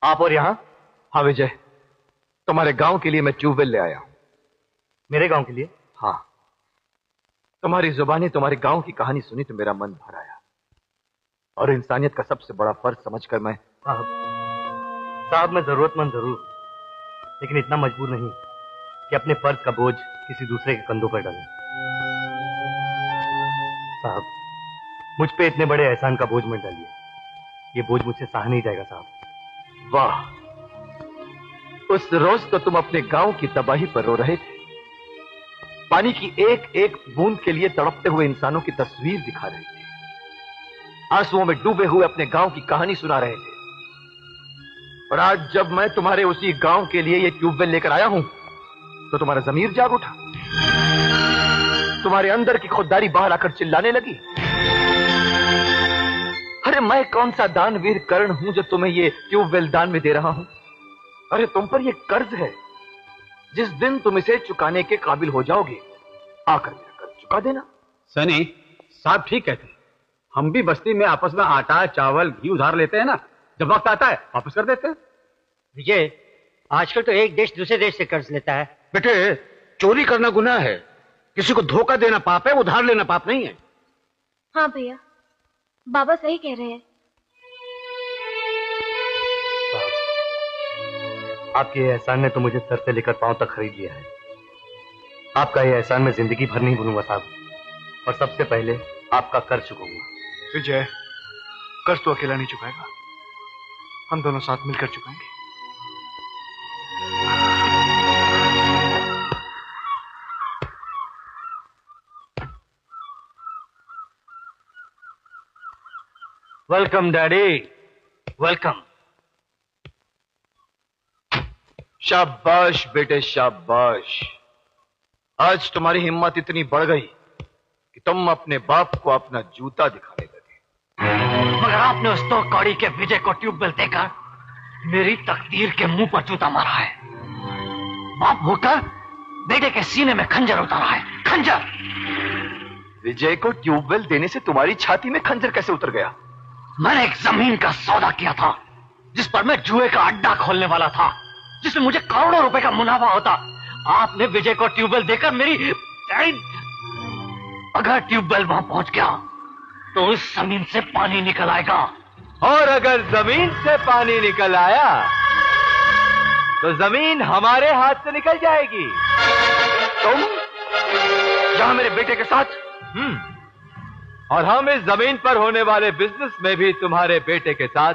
आप और यहाँ? हाँ विजय, तुम्हारे गांव के लिए मैं ट्यूबवेल ले आया हूं। मेरे गांव के लिए? हाँ, तुम्हारी जुबानी तुम्हारे गांव की कहानी सुनी तो मेरा मन भर आया, और इंसानियत का सबसे बड़ा फर्ज समझकर मैं साहब मैं जरूरतमंद जरूर, लेकिन इतना मजबूर नहीं कि अपने फर्ज का बोझ किसी दूसरे के कंधों पर डालूं। साहब, मुझ पे इतने बड़े एहसान का बोझ मत डालिए, ये बोझ मुझसे सहा नहीं जाएगा साहब। वाह, उस रोज तो तुम अपने गांव की तबाही पर रो रहे थे, पानी की एक एक बूंद के लिए तड़पते हुए इंसानों की तस्वीर दिखा रहे थे, आंसुओं में डूबे हुए अपने गांव की कहानी सुना रहे थे। और आज जब मैं तुम्हारे उसी गांव के लिए ये ट्यूबवेल लेकर आया हूं तो तुम्हारा जमीर जाग उठा, तुम्हारे अंदर की खुददारी बाहर आकर चिल्लाने लगी। अरे मैं कौन सा दानवीर कर्ण हूं जो तुम्हें ये ट्यूबवेल दान में दे रहा हूं? अरे तुम पर ये कर्ज है, जिस दिन तुम इसे चुकाने के काबिल हो जाओगे आकर मेरा कर्ज चुका देना। सनी साहब ठीक कहते हैं, हम भी बस्ती में आपस में आटा चावल घी उधार लेते हैं ना, जब वक्त आता है वापस कर देते हैं। विजय, आजकल तो एक देश दूसरे देश से कर्ज लेता है। बेटे, चोरी करना गुनाह है, किसी को धोखा देना पाप है, उधार लेना पाप नहीं है। हाँ भैया, बाबा सही कह रहे हैं। आपके एहसान ने तो मुझे सर से लेकर पांव तक खरीद लिया है। आपका ये एहसान मैं जिंदगी भर नहीं भूलूंगा साहब, और सबसे पहले आपका कर्ज चुकाऊंगा। विजय, कर्ज तो अकेला नहीं चुकाएगा, हम दोनों साथ मिलकर चुकाएंगे। Welcome daddy, welcome. शाबाश बेटे शाबाश, आज तुम्हारी हिम्मत इतनी बढ़ गई कि तुम अपने बाप को अपना जूता दिखाने लगे। मगर आपने उस दो कौड़ी के विजय को ट्यूबवेल देकर मेरी तकदीर के मुंह पर जूता मारा है। बाप होकर बेटे के सीने में खंजर उतारा है, खंजर। विजय को ट्यूबवेल देने से तुम्हारी छाती में खंजर कैसे उतर गया? मैंने एक जमीन का सौदा किया था जिस पर मैं जुए का अड्डा खोलने वाला था, जिसमें मुझे करोड़ों रुपए का मुनाफा होता। आपने विजय को ट्यूबवेल देकर मेरी, अगर ट्यूबवेल वहां पहुंच गया तो उस जमीन से पानी निकल आएगा, और अगर जमीन से पानी निकल आया तो जमीन हमारे हाथ से निकल जाएगी। तुम यहां मेरे बेटे के साथ? और हम इस जमीन पर होने वाले बिजनेस में भी तुम्हारे बेटे के साथ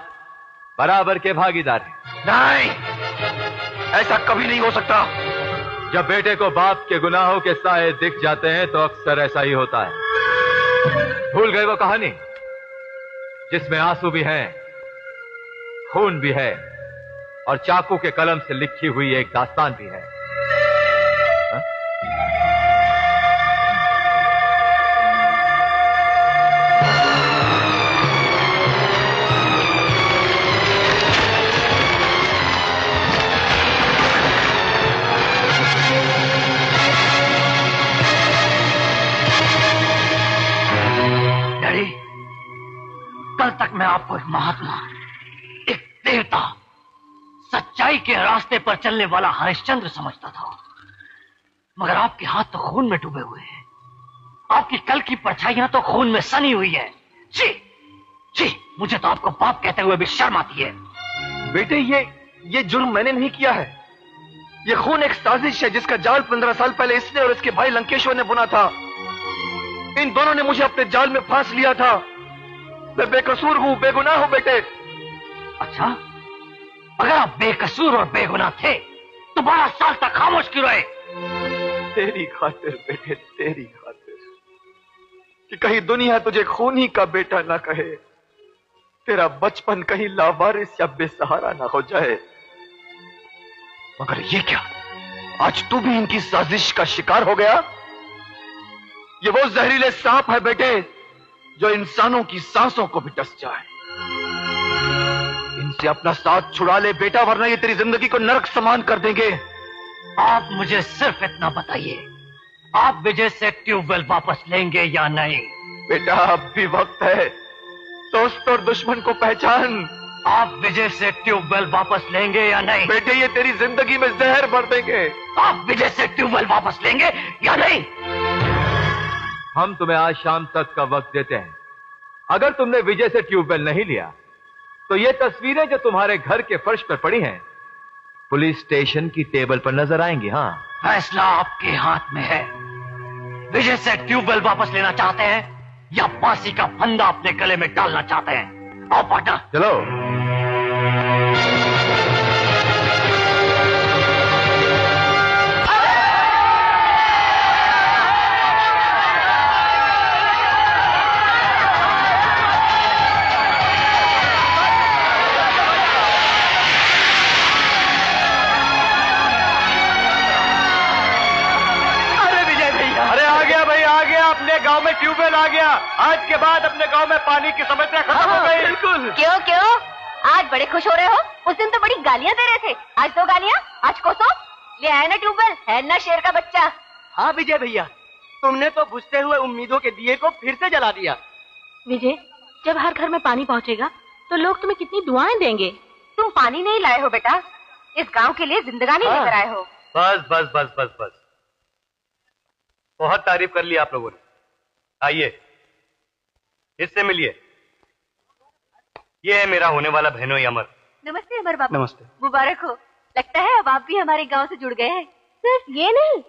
बराबर के भागीदार हैं। नहीं, ऐसा कभी नहीं हो सकता। जब बेटे को बाप के गुनाहों के साए दिख जाते हैं तो अक्सर ऐसा ही होता है। भूल गए वो कहानी जिसमें आंसू भी हैं, खून भी है, और चाकू के कलम से लिखी हुई एक दास्तान भी है। कल तक मैं आपको एक महात्मा, एक देवता, सच्चाई के रास्ते पर चलने वाला हरिश्चंद्र समझता था, मगर आपके हाथ तो खून में डूबे हुए हैं, आपकी कल की परछाइयां तो खून में सनी हुई है। छी, छी, मुझे तो आपको बाप कहते हुए भी शर्म आती है। बेटे, ये जुर्म मैंने नहीं किया है। ये खून एक साजिश है जिसका जाल 15 साल पहले इसने और इसके भाई लंकेश्वर ने बुना था। इन दोनों ने मुझे अपने जाल में फांस लिया था। मैं बेकसूर हूं, बेगुनाह हूं बेटे। अच्छा, अगर आप बेकसूर और बेगुनाह थे तो 12 साल तक खामोश क्यों रहे? तेरी खातिर बेटे, तेरी खातिर, कि कहीं दुनिया तुझे खूनी का बेटा ना कहे, तेरा बचपन कहीं लावारिस या बेसहारा ना हो जाए। मगर ये क्या, आज तू भी इनकी साजिश का शिकार हो गया? ये वो जहरीले सांप है बेटे जो इंसानों की सांसों को भी डस जाए। इनसे अपना साथ छुड़ा ले बेटा, वरना ये तेरी जिंदगी को नरक समान कर देंगे। आप मुझे सिर्फ इतना बताइए, आप विजय से ट्यूबवेल वापस लेंगे या नहीं? बेटा, अब भी वक्त है। दोस्त और दुश्मन को पहचान, आप विजय से ट्यूबवेल वापस लेंगे या नहीं? बेटे ये तेरी जिंदगी में जहर भर देंगे। आप विजय से ट्यूबवेल वापस लेंगे या नहीं? हम तुम्हें आज शाम तक का वक्त देते हैं। अगर तुमने विजय से ट्यूबवेल नहीं लिया तो ये तस्वीरें जो तुम्हारे घर के फर्श पर पड़ी हैं पुलिस स्टेशन की टेबल पर नजर आएंगी। हाँ, फैसला आपके हाथ में है। विजय से ट्यूबवेल वापस लेना चाहते हैं या फांसी का फंदा अपने गले में डालना चाहते हैं? आओ पार्टनर। चलो। गांव में ट्यूबवेल आ गया। आज के बाद अपने गांव में पानी की समस्या खत्म हो गई। बिल्कुल। क्यों क्यों आज बड़े खुश हो रहे हो? उस दिन तो बड़ी गालियां दे रहे थे, आज 2 गालियां, आज कोसो। ले आए ना ट्यूबवेल, है ना शेर का बच्चा। हाँ विजय भैया, तुमने तो बुझते हुए उम्मीदों के दिए को फिर से जला दिया। विजय, जब हर घर में पानी पहुंचेगा तो लोग तुम्हें कितनी दुआएं देंगे। तुम पानी नहीं लाए हो बेटा, इस गांव के लिए जिंदगानी लेकर आए हो। बस बस बस बस बस, बहुत तारीफ कर ली आप लोगों ने। आइए इससे मिलिए। ये है मेरा होने वाला बहनोई अमर। नमस्ते अमर बाबू। नमस्ते। मुबारक हो। लगता है अब आप भी हमारे गांव से जुड़ गए हैं। सिर्फ ये नहीं,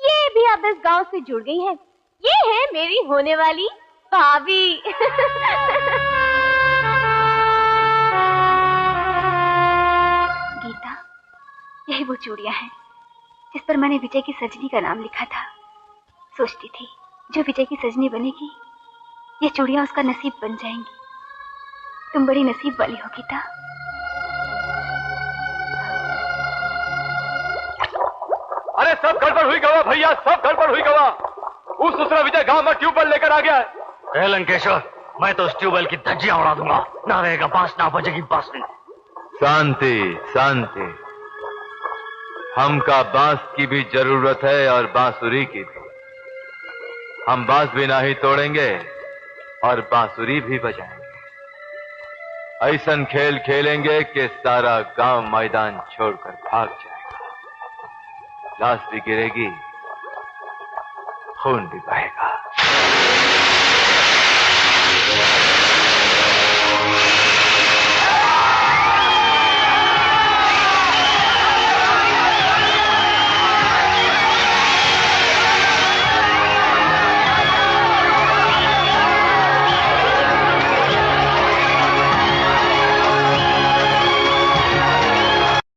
ये भी अब इस गांव से जुड़ गई हैं। ये है मेरी होने वाली भाभी। गीता, यही वो चूड़ियां हैं जिस पर मैंने विजय की सजनी का नाम लिखा था। सोचती थी जो विजय की सजनी बनेगी ये चूड़ियां उसका नसीब बन जाएंगी। तुम बड़ी नसीब वाली हो गीता। अरे सब गड़बड़ हुई गवा भैया, सब गड़बड़ हुई गवा। उस दूसरा विजय गांव में ट्यूबवेल लेकर आ गया है। लंकेश्वर, मैं तो उस ट्यूबवेल की धज्जियां उड़ा दूंगा। ना रहेगा बांस, ना बजेगी बांसुरी। शांति शांति, हमका बांस की भी जरूरत है और बांसुरी की भी। हम बांस भी नहीं तोड़ेंगे और बांसुरी भी बजाएंगे। ऐसन खेल खेलेंगे कि सारा गांव मैदान छोड़कर भाग जाएगा। लाश भी गिरेगी, खून भी बहेगा।